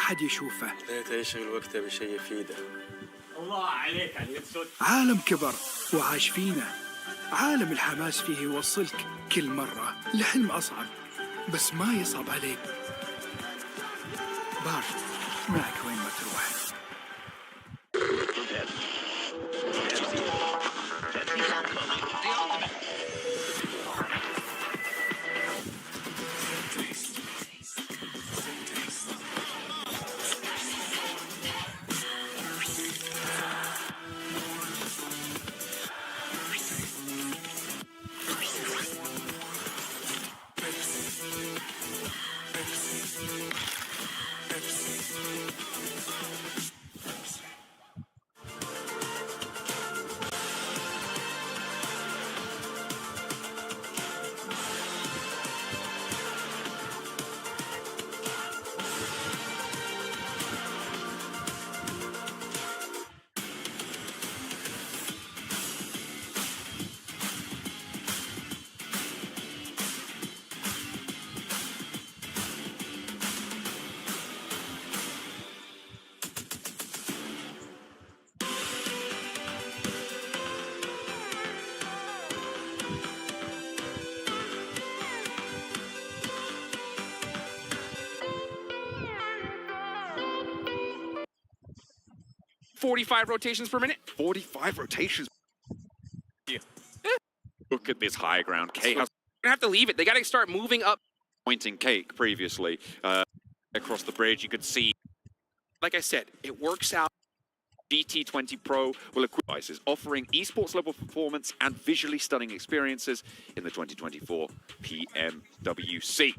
أحد يشوفه. ليت يشغل وقته بشيء يفيده. الله عليك على اليد. عالم كبر وعاش فينا، عالم الحماس فيه يوصلك كل مرة لحلم أصعب، بس ما يصعب عليك. بارت معك وين ما تروح. $45 rotations per minute. 45 rotations. Yeah. Look at this high ground. K has gonna have to leave it. They gotta start moving up. Pointing Cake previously across the bridge. You could see, like I said, it works out. GT20 Pro will equip devices, offering esports level performance and visually stunning experiences in the 2024 PMWC.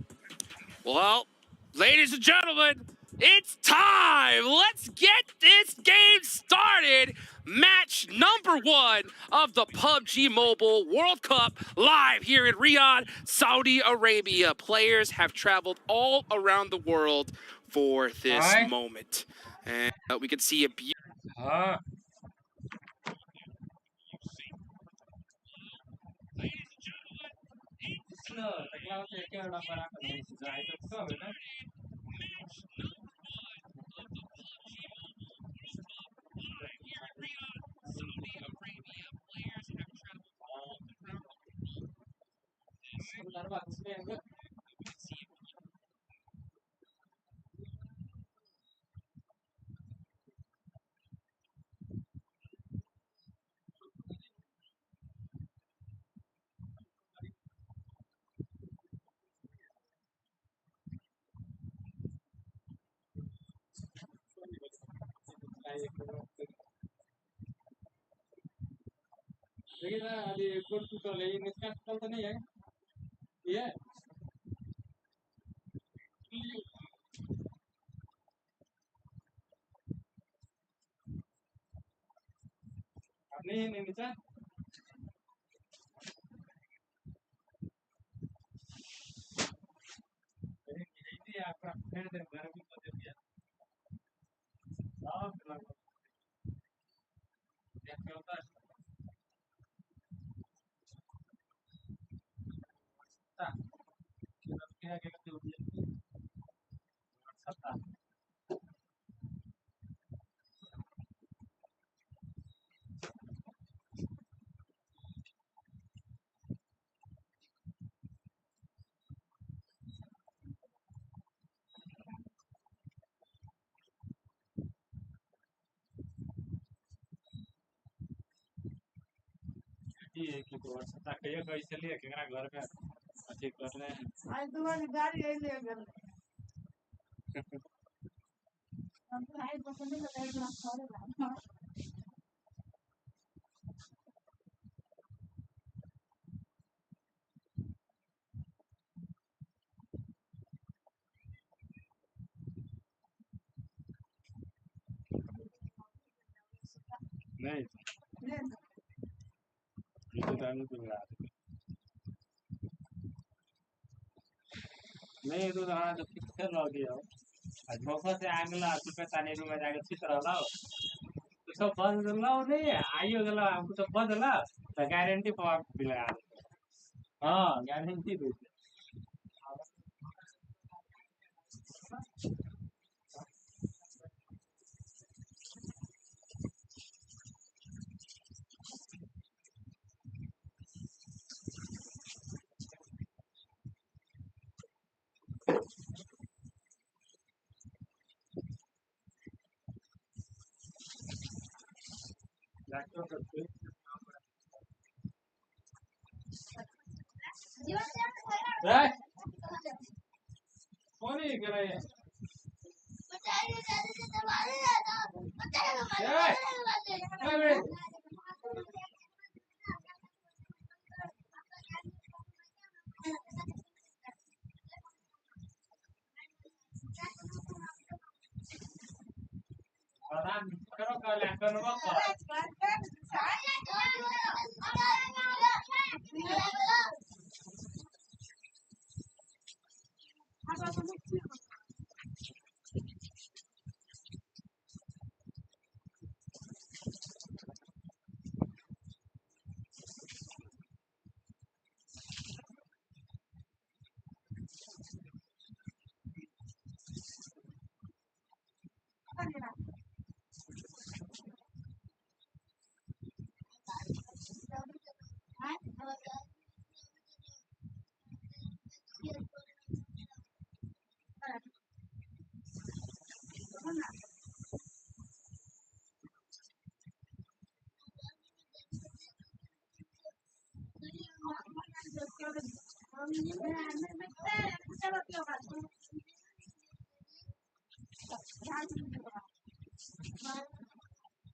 Well, ladies and gentlemen, it's time! Let's get this game started! Match number 1 of the PUBG Mobile World Cup live here in Riyadh, Saudi Arabia. Players have traveled all around the world for this moment. And we can see a beautiful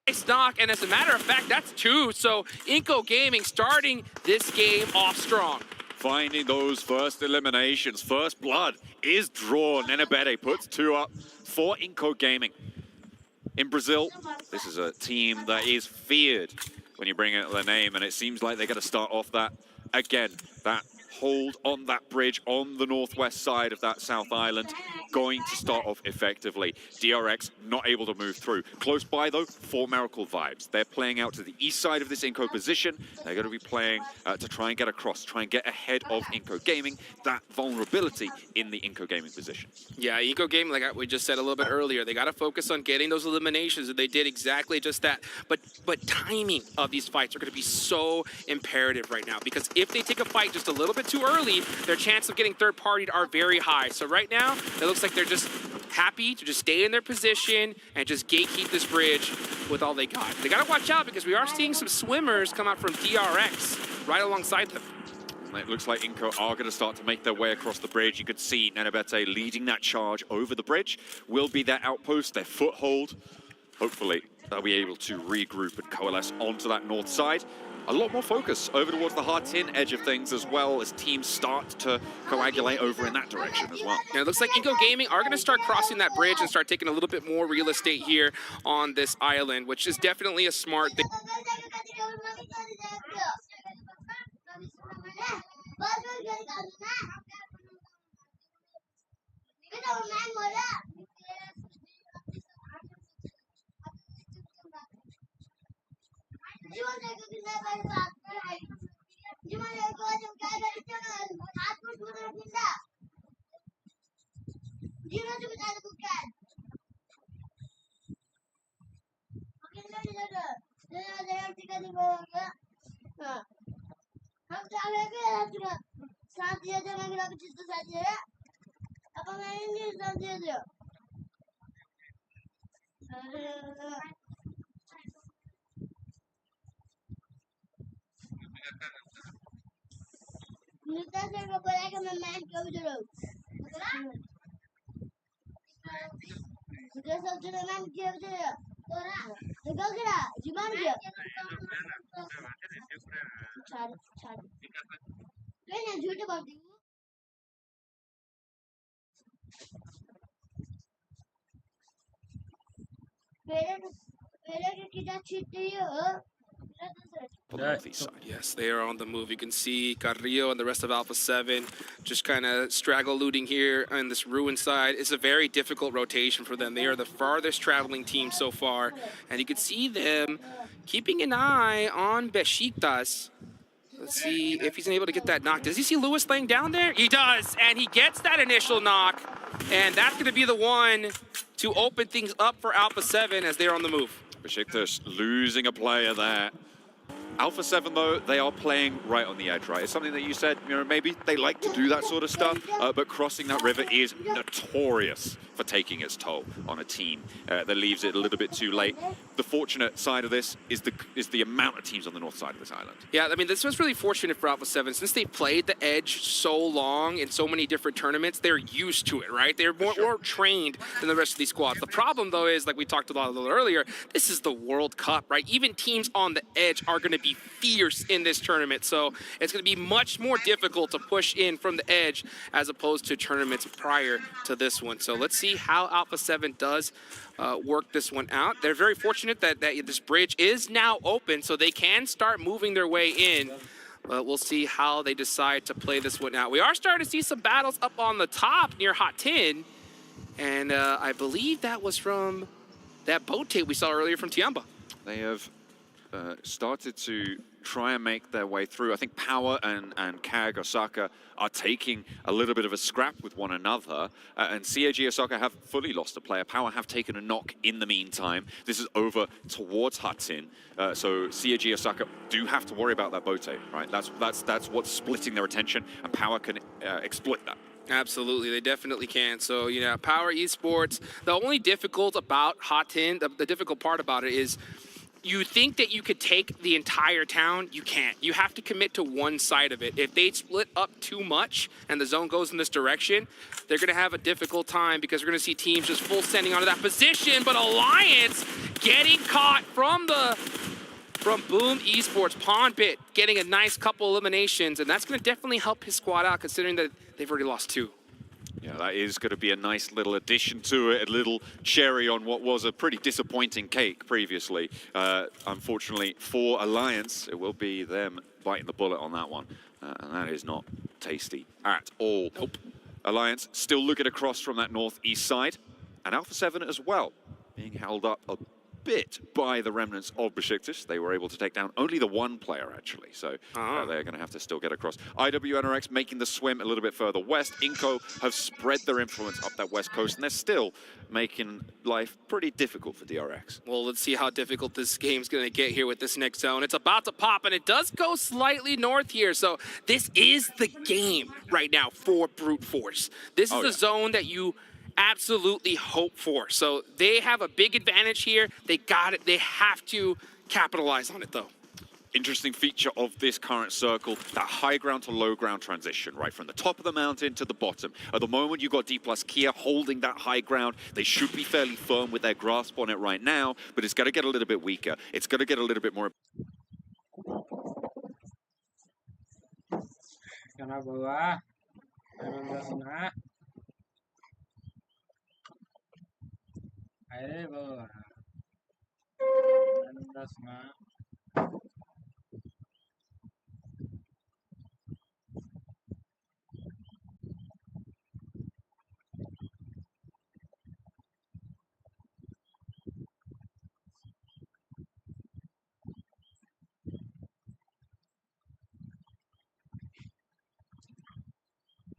Nice knock, and as a matter of fact, that's two. So Inco Gaming starting this game off strong. Finding those first eliminations. First blood is drawn. Nenebete puts 2 up for Inco Gaming. In Brazil, this is a team that is feared when you bring out their name, and it seems like they're going to start off that again. That hold on that bridge on the northwest side of that South Island, going to start off effectively. DRX not able to move through. Close by though, 4 Miracle Vibes. They're playing out to the east side of this Inco position. They're going to be playing to try and get across, try and get ahead of Inco Gaming, that vulnerability in the Inco Gaming position. Yeah, Inco Gaming, like we just said a little bit earlier, they got to focus on getting those eliminations, and they did exactly just that. But timing of these fights are going to be so imperative right now, because if they take a fight just a little bit too early, their chance of getting third-partied are very high. So right now, it looks like they're just happy to just stay in their position and just gatekeep this bridge with all they got. They got to watch out, because we are seeing some swimmers come out from DRX right alongside them. It looks like Inco are going to start to make their way across the bridge. You could see Nenebete leading that charge over the bridge. Will be their outpost, their foothold. Hopefully, they'll be able to regroup and coalesce onto that north side. A lot more focus over towards the hard tin edge of things as well, as teams start to coagulate over in that direction as well. Yeah, it looks like Inco Gaming are going to start crossing that bridge and start taking a little bit more real estate here on this island, which is definitely a smart thing. On the northeast side. Yes, they are on the move. You can see Carrillo and the rest of Alpha 7 just kind of straggle looting here on this ruin side. It's a very difficult rotation for them. They are the farthest traveling team so far, and you can see them keeping an eye on Besiktas. Let's see if he's able to get that knock. Does he see Lewis laying down there? He does, and he gets that initial knock, and that's going to be the one to open things up for Alpha 7 as they're on the move. Besiktas losing a player there. Alpha 7, though, they are playing right on the edge, right? It's something that you said, you know, maybe they like to do that sort of stuff, but crossing that river is notorious for taking its toll on a team that leaves it a little bit too late. The fortunate side of this is the amount of teams on the north side of this island. Yeah, I mean, this was really fortunate for Alpha 7. Since they played the Edge so long in so many different tournaments, they're used to it, right? They're more trained than the rest of these squads. The problem, though, is, like we talked about a little earlier, this is the World Cup, right? Even teams on the Edge are going to be fierce in this tournament, so it's going to be much more difficult to push in from the Edge as opposed to tournaments prior to this one. So let's see how Alpha 7 does work this one out. They're very fortunate that this bridge is now open, so they can start moving their way in. But we'll see how they decide to play this one out. We are starting to see some battles up on the top near Hot Tin, and I believe that was from that boat tape we saw earlier from Tiamba. They have started to try and make their way through. I think Power and KAG Osaka are taking a little bit of a scrap with one another, and CAG Osaka have fully lost a player. Power have taken a knock in the meantime. This is over towards Hudson, so CAG Osaka do have to worry about that bote, right? That's what's splitting their attention, and Power can exploit that. Absolutely, they definitely can. So, you know, Power Esports, the only difficult about Hot Tin, the difficult part about it is you think that you could take the entire town, you can't. You have to commit to one side of it. If they split up too much and the zone goes in this direction, they're going to have a difficult time because we're going to see teams just full sending onto that position, but Alliance getting caught from Boom Esports. Pondbit getting a nice couple eliminations, and that's going to definitely help his squad out considering that they've already lost 2. Yeah, that is going to be a nice little addition to it, a little cherry on what was a pretty disappointing cake previously. Unfortunately for Alliance, it will be them biting the bullet on that one, and that is not tasty at all. Nope. Alliance still looking across from that northeast side, and Alpha 7 as well, being held up a bit by the remnants of Besiktas. They were able to take down only the one player, actually, so they're going to have to still get across. IWNRX making the swim a little bit further west. Inco have spread their influence up that west coast, and they're still making life pretty difficult for DRX. Well, let's see how difficult this game's going to get here with this next zone. It's about to pop, and it does go slightly north here, so this is the game right now for Brute Force. This is the zone that you absolutely hope for. So they have a big advantage here. They got it. They have to capitalize on it, though. Interesting feature of this current circle, that high ground to low ground transition, right from the top of the mountain to the bottom. At the moment, you've got D+ Kia holding that high ground. They should be fairly firm with their grasp on it right now, but it's got to get a little bit weaker. It's got to get a little bit more. Kenapa emang gak kena airnya bawah dan semua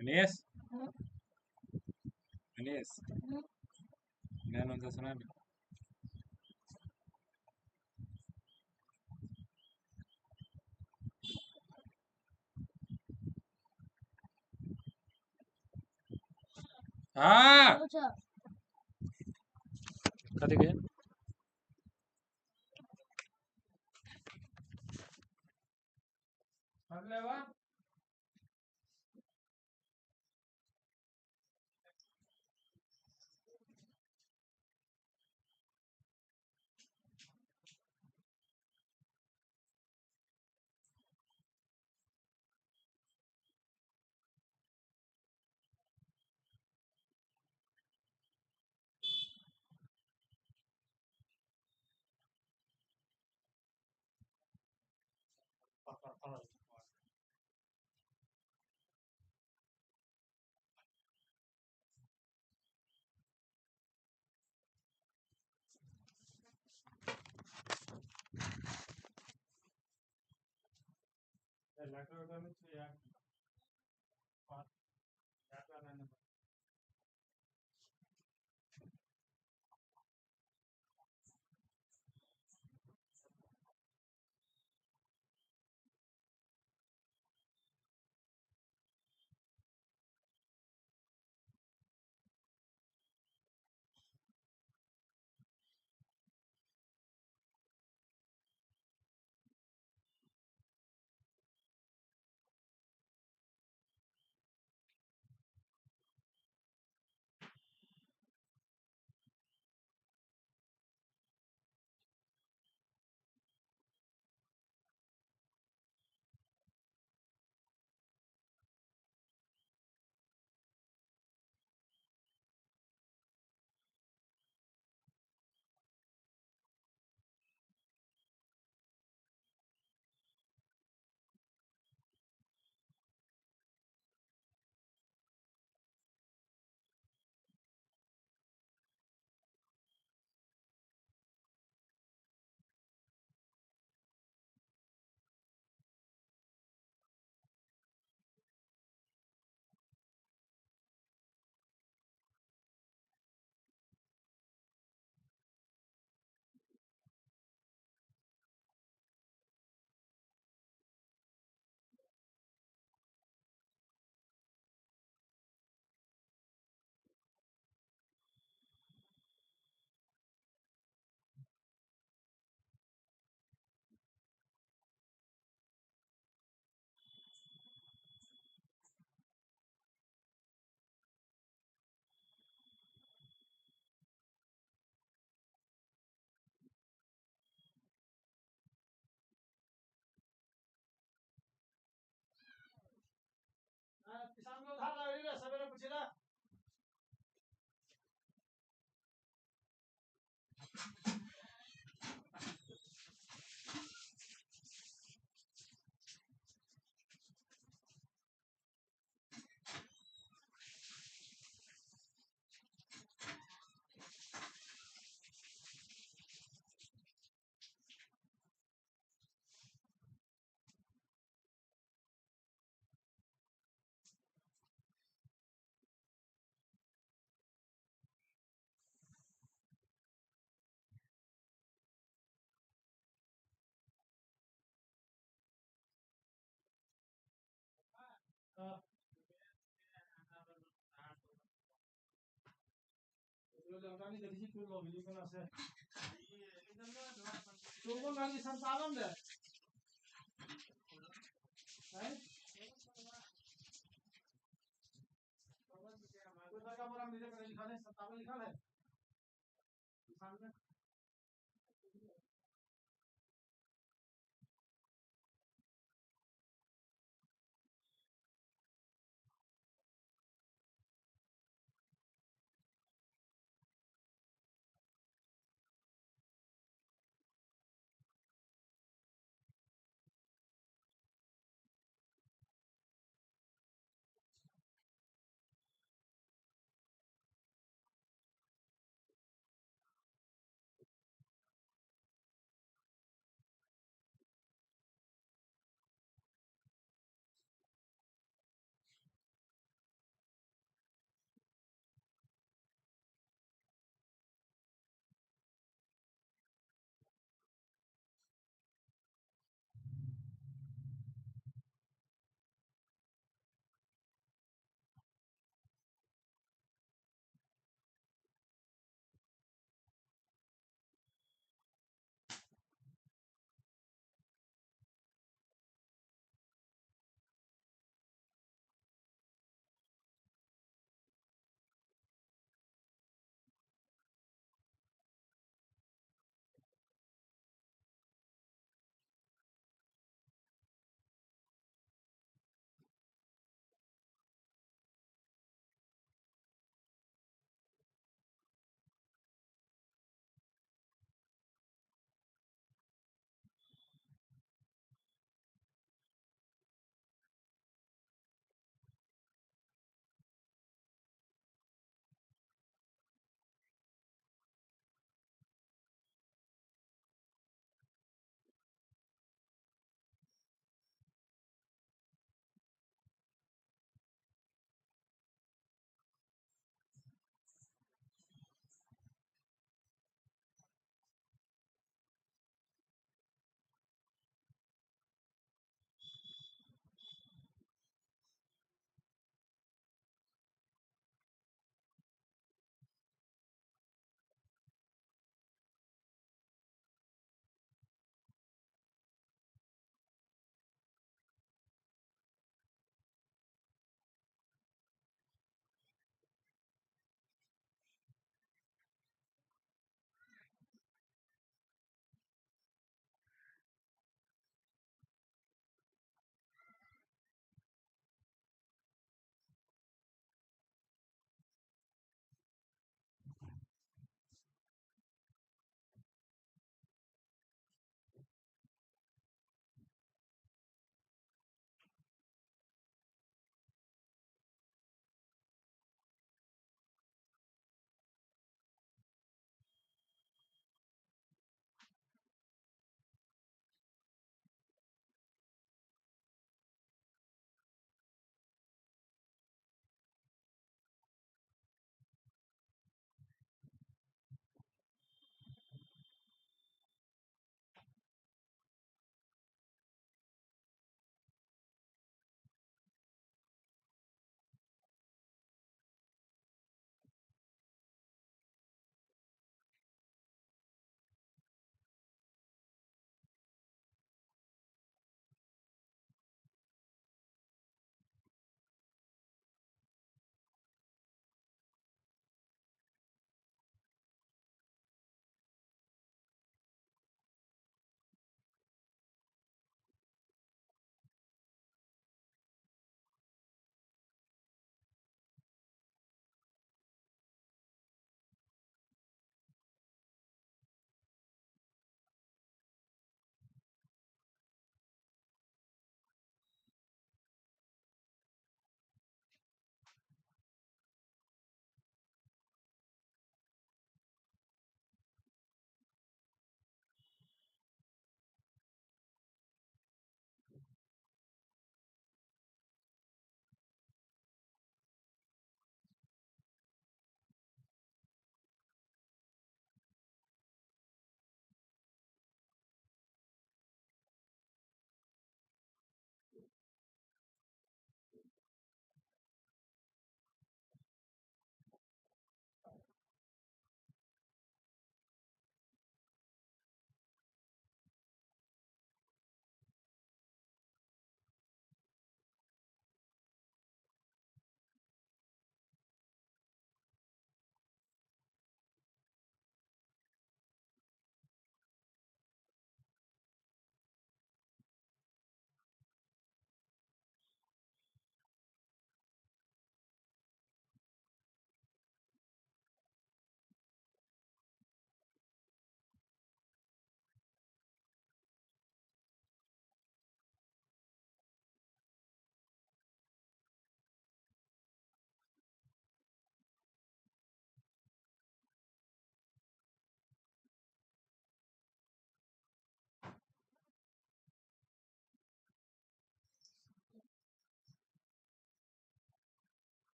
Anies dan untuk tsunami ketiga lewat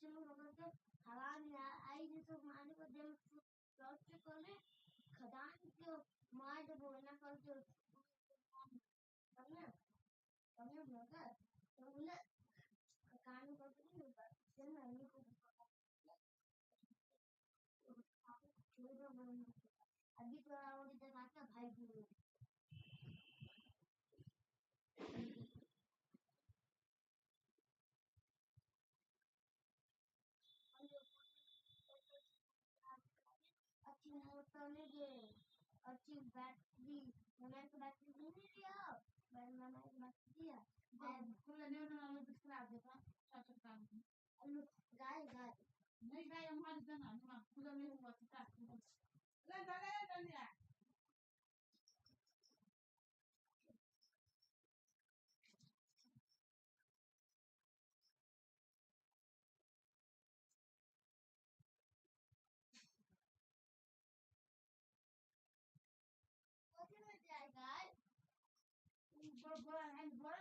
चलो मगर के हवा में आई जैसे माने को जब loss से करने खदान के मार दे बोलना कर के करना करना मगर तो बोले काम करके नहीं होगा चल ना नहीं को छोड़ दो अभी तो और इधर आके भाई बोल अच्छी मोटर ले गए अच्छी बैटरी मैंने तो बैटरी नहीं लिया मैंने बैटरी दिया कुल ने ना बिस्कुट देता चाचा काम गाय गाय नहीं गाय हमारे जना हम खुद में हुआ था ले ले कैसे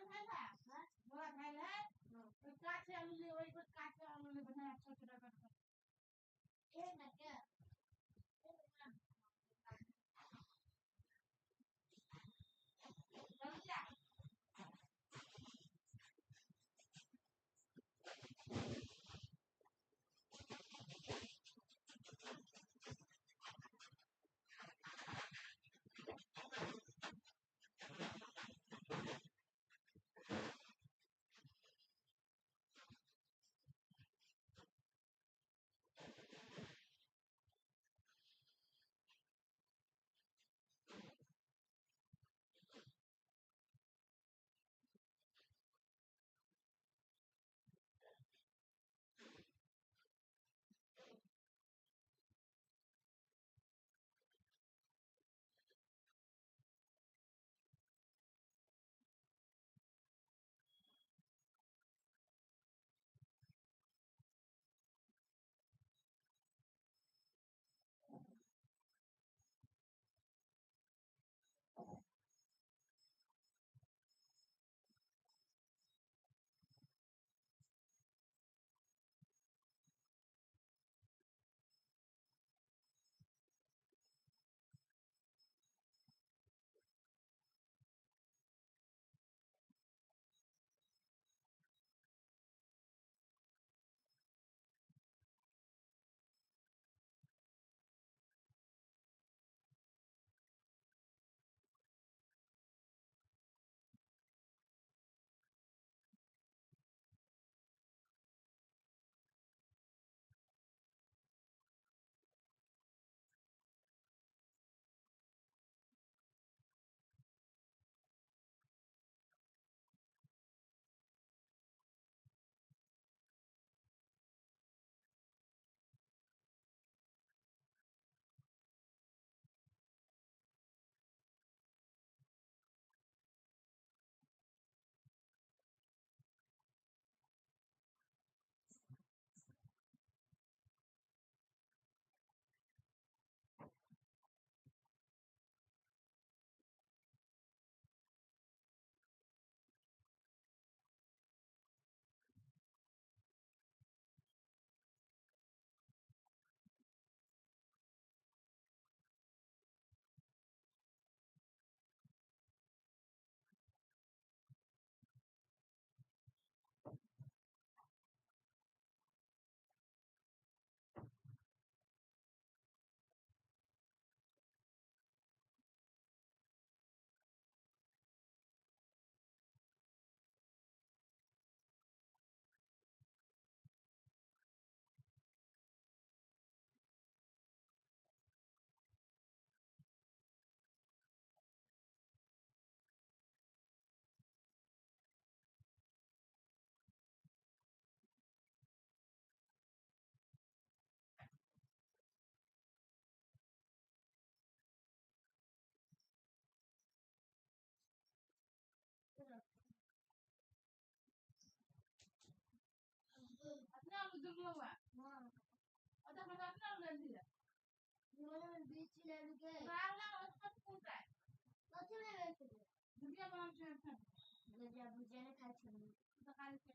में जाएगा बोला है तो काचे आलू वही कुछ काचे आलू बनाया छोटा छोटा ये ना क्या क्या अपने आप दुख हुआ हां और तो बता अपने आप ले लिया ये बीच ले के गाला उसको पूछा कथि ले ले दुनिया बनाम से गजा बुझे ने खाई छी तो खाली से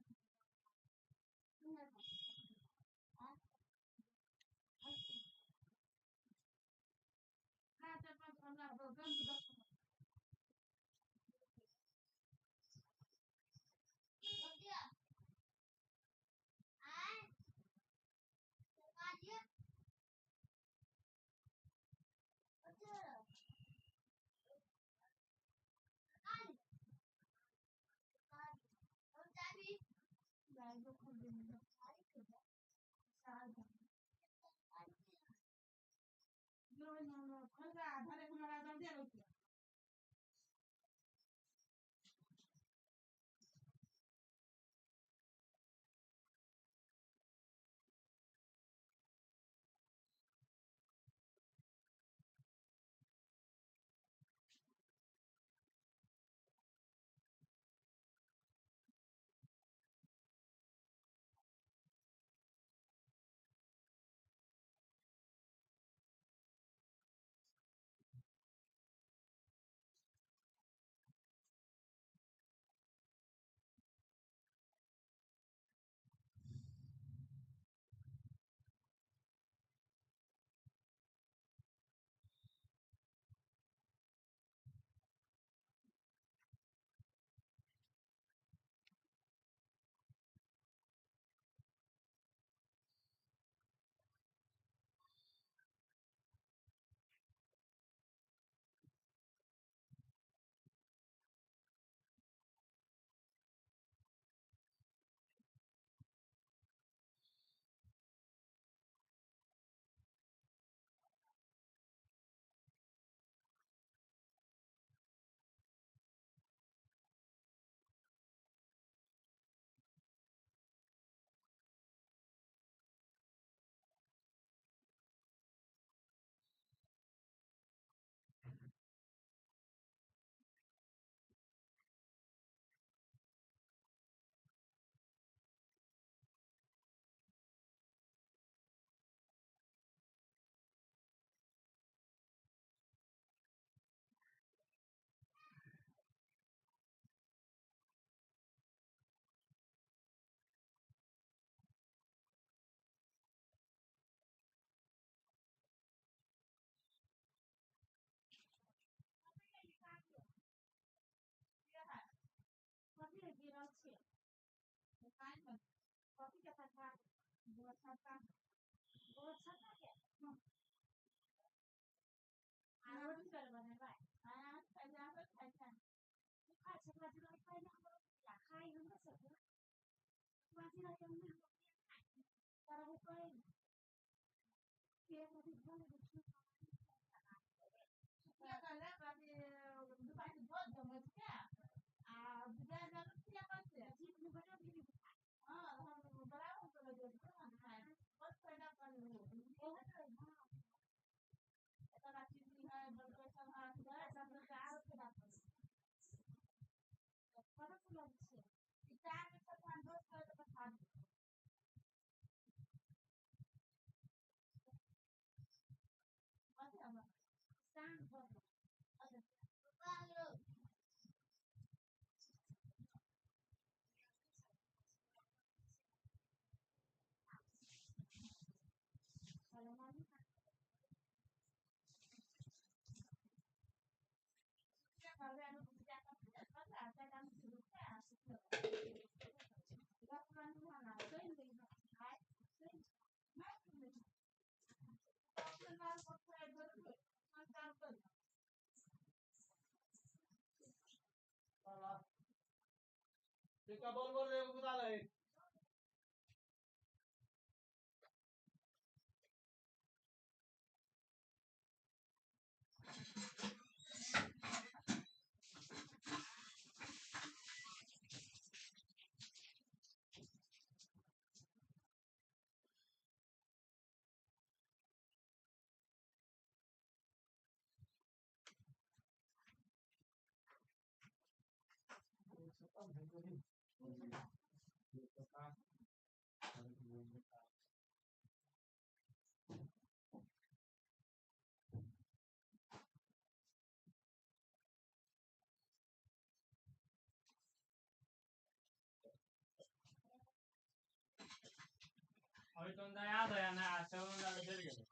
Oytunda ya da yani aşağıdan da bir gelir.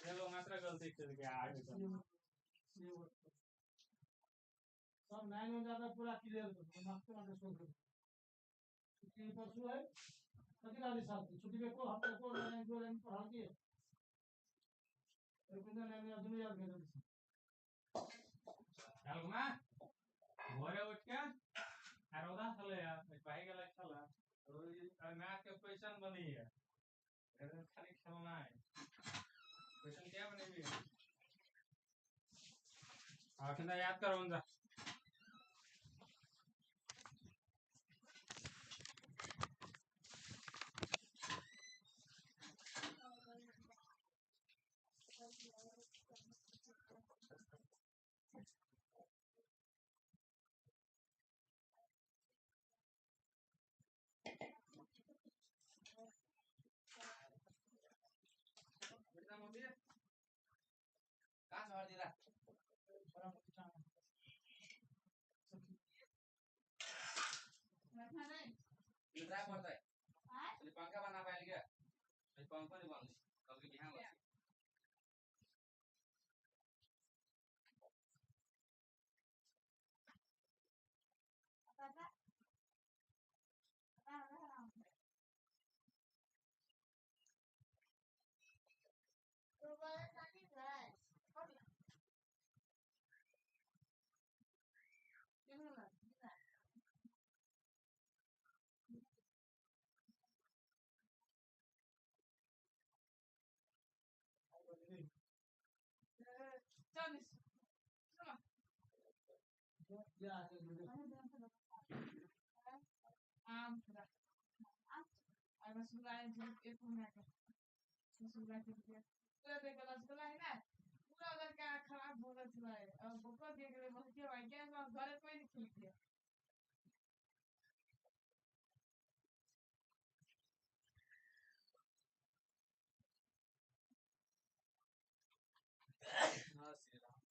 Yelo मात्र गलती कर गया आगे तो सब 9 हो जाता पूरा क्लियर कर दो मास्टर अंडरस्टैंड कर छुट्टी परसों है कभी गाड़ी साथ छुट्टी पे को हफ्ते को लाइन जो लाइन पढ़ा दिए एक दिन लाइन अधूरी याद कर दी चल घुमा घोड़े उठ के আর ওরা খেলে বাইরে গেলে খেলা ওই ম্যাচকে পয়সা বানিয়ে এদের খালি খেলা নাই পয়সা কে বানাবি আর কিন্তু याद करो उनका बेटा मोदी कहाँ सवार दिला ड्राई पड़ता है ये पंखा बना पाएगा क्या ये पंखा नहीं बंद कल के बिहान बस तो बोला था नहीं बस पूरा लड़का खराब हो रहा है और बुको देख रहे बस के भाई क्या घर कोई नहीं खेल दिया हाँ Shri Ram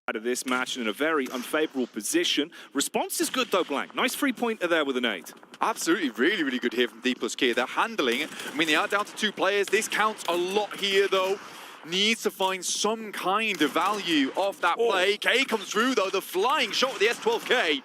out of this match in a very unfavorable position. Response is good though, Blank. Nice 3-pointer there with an 8. Absolutely, really good here from D+K. They're handling it. I mean, they are down to 2 players. This counts a lot here, though. Needs to find some kind of value off that play. K comes through, though. The flying shot with the S12K.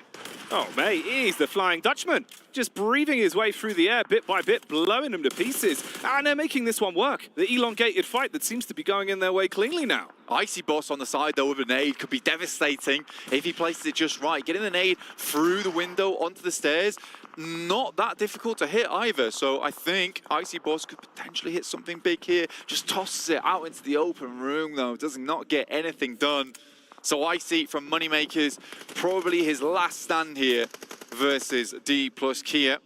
Oh, mate, he's the Flying Dutchman. Just breathing his way through the air bit by bit, blowing them to pieces. And they're making this one work. The elongated fight that seems to be going in their way cleanly now. Icy Boss on the side, though, with a nade could be devastating if he places it just right. Getting the nade through the window onto the stairs, not that difficult to hit either. So I think Icy Boss could potentially hit something big here. Just tosses it out into the open room, though. Does not get anything done. So Icy from Moneymakers, probably his last stand here versus D+Kia.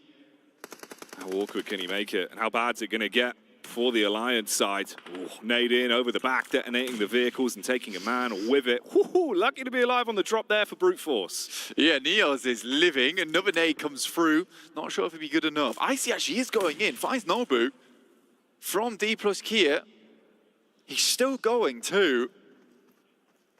How awkward can he make it? And how bad's it going to get for the Alliance side? Ooh, nade in over the back, detonating the vehicles and taking a man with it. Woohoo, lucky to be alive on the drop there for Brute Force. Yeah, Neos is living. Another nade comes through. Not sure if it'd be good enough. Icy actually is going in. Finds Nobu from D+Kia. He's still going too.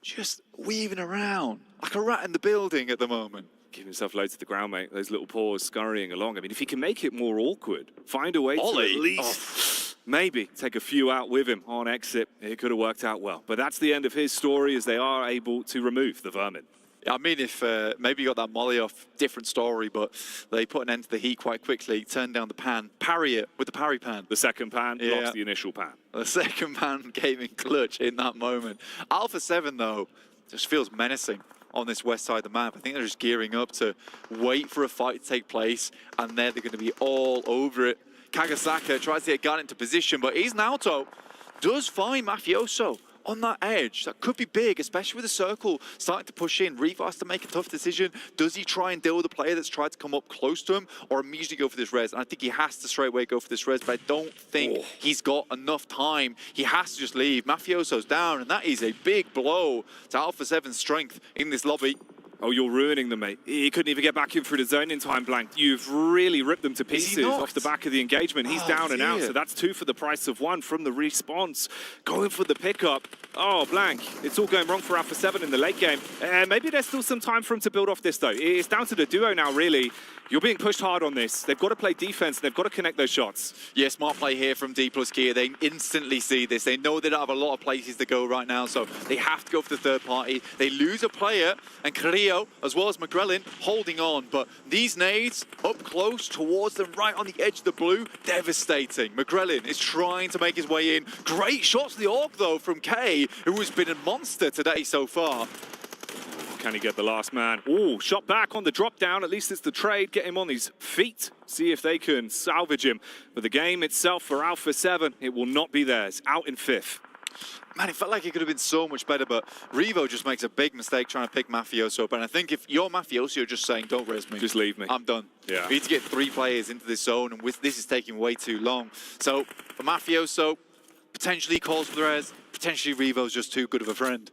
Just weaving around like a rat in the building at the moment. Give himself low to the ground, mate. Those little paws scurrying along. I mean, if he can make it more awkward, find a way to at least maybe take a few out with him on exit, it could have worked out well. But that's the end of his story as they are able to remove the Vermin. I mean, if maybe you got that molly off, different story, but they put an end to the heat quite quickly, turn down the pan, parry it with the parry pan. The second pan blocks the initial pan. The second pan came in clutch in that moment. Alpha 7, though, just feels menacing on this west side of the map. I think they're just gearing up to wait for a fight to take place, and then they're going to be all over it. Kagasaka tries to get Garnet into position, but Isnauto does find Mafioso on that edge. That could be big, especially with the circle starting to push in. Revo has to make a tough decision. Does he try and deal with a player that's tried to come up close to him, or immediately go for this res? And I think he has to straight away go for this res, but I don't think he's got enough time. He has to just leave. Mafioso's down, and that is a big blow to Alpha 7's strength in this lobby. Oh, you're ruining them, mate. He couldn't even get back in through the zone in time, Blank. You've really ripped them to pieces off the back of the engagement. He's down and out, so that's 2 for the price of 1 from the response. Going for the pickup. Oh, Blank. It's all going wrong for Alpha 7 in the late game. Maybe there's still some time for him to build off this, though. It's down to the duo now, really. You're being pushed hard on this. They've got to play defense. They've got to connect those shots. Yeah, smart play here from D+Kia. They instantly see this. They know they don't have a lot of places to go right now, so they have to go for the third party. They lose a player, and Carrillo, as well as McGrellin, holding on. But these nades up close towards them, right on the edge of the blue, devastating. McGrellin is trying to make his way in. Great shots to the orb, though, from K, who has been a monster today so far. Can he get the last man? Oh, shot back on the drop down. At least it's the trade. Get him on his feet. See if they can salvage him. But the game itself for Alpha 7, it will not be theirs. Out in 5th. Man, it felt like it could have been so much better, but Revo just makes a big mistake trying to pick Mafioso up. And I think if you're Mafioso, you're just saying, don't res me. Just leave me. I'm done. Yeah. We need to get 3 players into this zone, and this is taking way too long. So for Mafioso, potentially calls for the res. Potentially Revo's just too good of a friend.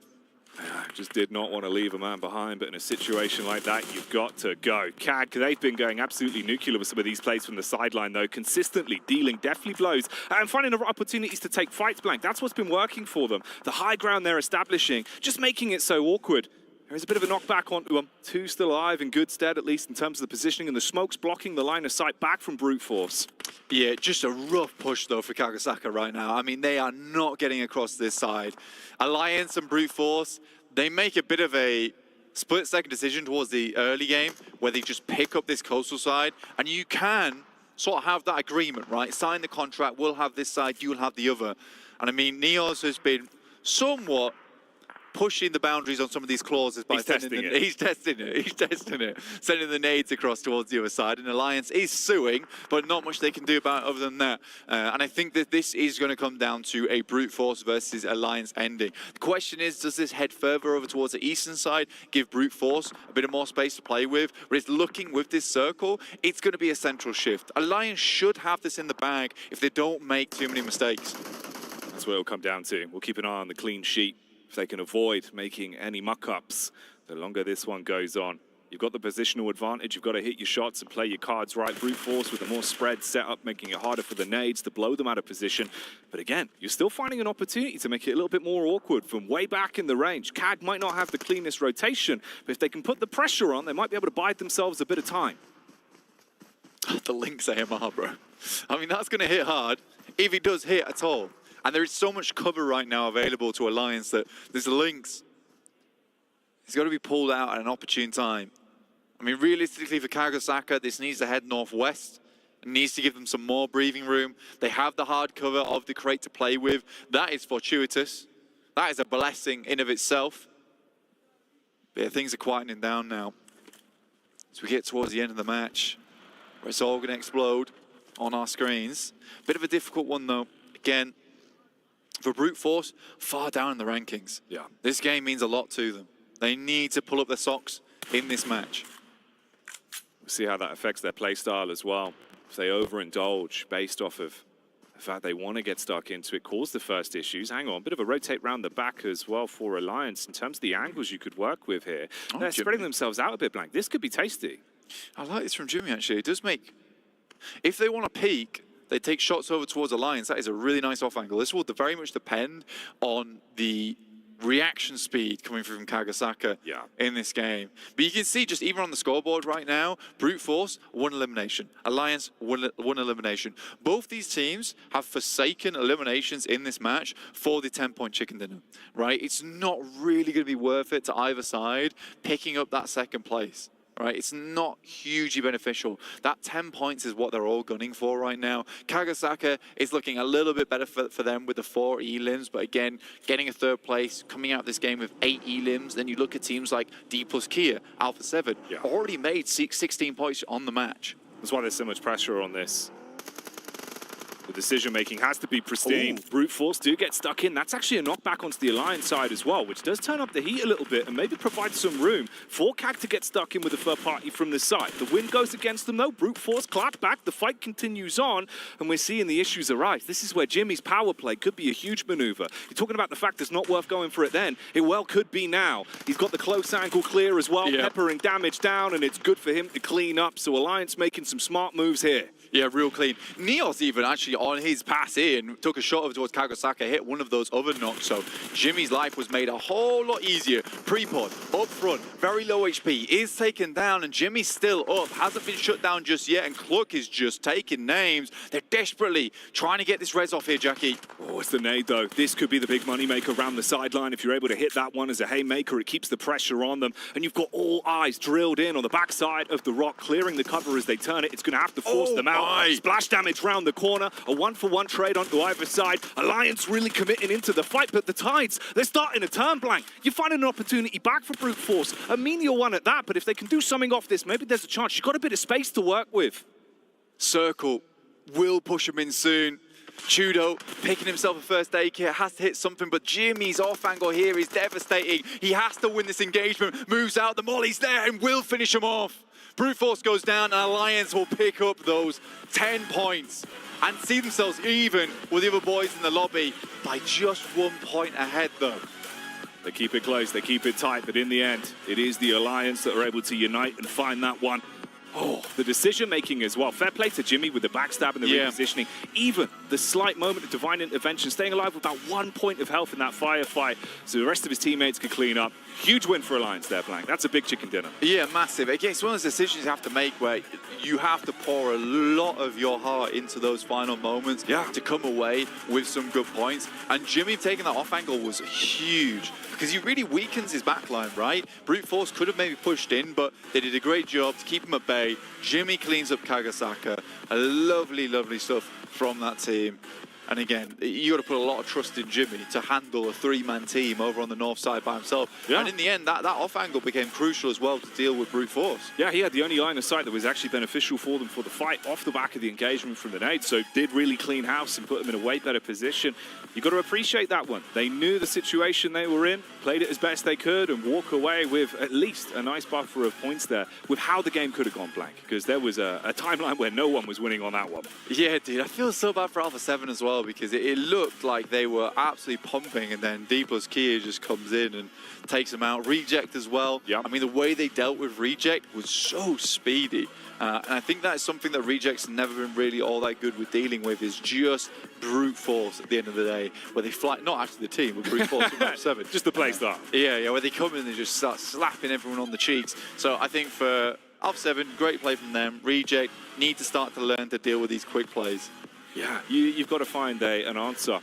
Just did not want to leave a man behind, but in a situation like that, you've got to go. CAD, they've been going absolutely nuclear with some of these plays from the sideline, though, consistently dealing deathly blows and finding the opportunities to take fights, Blank. That's what's been working for them. The high ground they're establishing, just making it so awkward. There is a bit of a knockback onto them. 2 still alive in good stead, at least in terms of the positioning, and the smoke's blocking the line of sight back from Brute Force. Yeah, just a rough push, though, for Kagasaka right now. I mean, they are not getting across this side. Alliance and Brute Force, they make a bit of a split-second decision towards the early game where they just pick up this coastal side, and you can sort of have that agreement, right? Sign the contract, we'll have this side, you'll have the other. And I mean, Neos has been somewhat pushing the boundaries on some of these clauses by sending he's testing it, sending the nades across towards the other side. And Alliance is suing, but not much they can do about it other than that. And I think that this is going to come down to a Brute Force versus Alliance ending. The question is, does this head further over towards the eastern side, give Brute Force a bit of more space to play with? But it's looking with this circle, it's going to be a central shift. Alliance should have this in the bag if they don't make too many mistakes. That's what it'll come down to. We'll keep an eye on the clean sheet. If they can avoid making any muck-ups, the longer this one goes on, You've got the positional advantage. You've got to hit your shots and play your cards right. Brute Force with a more spread setup, making it harder for the nades to blow them out of position. But again, you're still finding an opportunity to make it a little bit more awkward from way back in the range. KAG might not have the cleanest rotation, but if they can put the pressure on, they might be able to buy themselves a bit of time. The Lynx AMR, bro. I mean, that's going to hit hard, if it does hit at all. And there is so much cover right now available to Alliance that this Lynx has got to be pulled out at an opportune time. I mean, realistically for Kagosaka, this needs to head northwest. It needs to give them some more breathing room. They have the hard cover of the crate to play with. That is fortuitous. That is a blessing in of itself. But yeah, things are quietening down now. As we get towards the end of the match, where it's all going to explode on our screens. Bit of a difficult one, though. Again, for Brute Force, far down in the rankings. Yeah. This game means a lot to them. They need to pull up their socks in this match. We'll see how that affects their playstyle as well. If they overindulge based off of the fact they want to get stuck into it, cause the first issues. Hang on, a bit of a rotate round the back as well for Alliance in terms of the angles you could work with here. They're spreading themselves out a bit, Blank. This could be tasty. I like this from Jimmy, actually. It does make... If they want to peak, they take shots over towards Alliance. That is a really nice off angle. This will very much depend on the reaction speed coming through from Kagosaka in this game. But you can see just even on the scoreboard right now, Brute Force, 1 elimination. Alliance, one elimination. Both these teams have forsaken eliminations in this match for the 10-point chicken dinner, right? It's not really going to be worth it to either side picking up that second place. Right, it's not hugely beneficial. That 10 points is what they're all gunning for right now. Kagosaka is looking a little bit better for them with the 4 elims, but again, getting a 3rd place, coming out of this game with 8 elims. Then you look at teams like D plus Kia, Alpha 7, already made 16 points on the match. That's why there's so much pressure on this. The decision-making has to be pristine. Brute Force do get stuck in. That's actually a knockback onto the Alliance side as well, which does turn up the heat a little bit and maybe provide some room for KAG to get stuck in with a third party from the side. The wind goes against them, though. Brute Force clapped back. The fight continues on, and we're seeing the issues arise. This is where Jimmy's power play could be a huge maneuver. You're talking about the fact it's not worth going for it then. It well could be now. He's got the close angle clear as well, peppering damage down, and it's good for him to clean up. So Alliance making some smart moves here. Yeah, real clean. Neos even actually on his pass in took a shot over towards Kagosaka, hit one of those other knocks. So Jimmy's life was made a whole lot easier. Pre-pod, up front, very low HP, is taken down, and Jimmy's still up. Hasn't been shut down just yet, and Cluck is just taking names. They're desperately trying to get this res off here, Jackie. Oh, it's the nade, though. This could be the big money maker around the sideline. If you're able to hit that one as a haymaker, it keeps the pressure on them. And you've got all eyes drilled in on the backside of the rock, clearing the cover as they turn it. It's going to have to force them out. Splash damage round the corner. A 1-for-1 trade onto either side. Alliance really committing into the fight, but the Tides, they're starting to turn, Blank. You're finding an opportunity back for Brute Force. A menial one at that, but if they can do something off this, maybe there's a chance. You've got a bit of space to work with. Circle will push him in soon. Chudo picking himself a first aid kit, has to hit something, but Jimmy's off angle here is devastating. He has to win this engagement, moves out, the molly's there and will finish him off. Brute Force goes down and Alliance will pick up those 10 points and see themselves even with the other boys in the lobby by just 1 point ahead though. They keep it close, they keep it tight, but in the end, it is the Alliance that are able to unite and find that one. Oh, the decision-making as well. Fair play to Jimmy with the backstab and the repositioning. Even the slight moment of divine intervention, staying alive with about 1 point of health in that firefight so the rest of his teammates could clean up. Huge win for Alliance there, Blank. That's a big chicken dinner. Yeah, massive. Again, it's one of those decisions you have to make where you have to pour a lot of your heart into those final moments to come away with some good points. And Jimmy taking that off angle was huge because he really weakens his backline, right? Brute Force could have maybe pushed in, but they did a great job to keep him at bay. Jimmy cleans up Kagosaka. A lovely, lovely stuff from that team. And again, you got to put a lot of trust in Jimmy to handle a 3-man team over on the north side by himself. And in the end, that off angle became crucial as well to deal with Brute Force. Yeah, he had the only line of sight that was actually beneficial for them for the fight off the back of the engagement from the nade. So did really clean house and put them in a way better position. You've got to appreciate that one. They knew the situation they were in, played it as best they could, and walk away with at least a nice buffer of points there with how the game could have gone, Blank. Because there was a timeline where no one was winning on that one. Yeah, dude, I feel so bad for Alpha 7 as well. well, because it looked like they were absolutely pumping, and then D plus Kia just comes in and takes them out. Reject as well. Yep. I mean, the way they dealt with Reject was so speedy. And I think that's something that Reject's never been really all that good with dealing with, is just brute force at the end of the day, where they fly, not actually the team, but brute force in map 7. Just the play style. Yeah, where they come in and they just start slapping everyone on the cheeks. So I think for Alpha 7, great play from them. Reject need to start to learn to deal with these quick plays. Yeah, you've got to find an answer.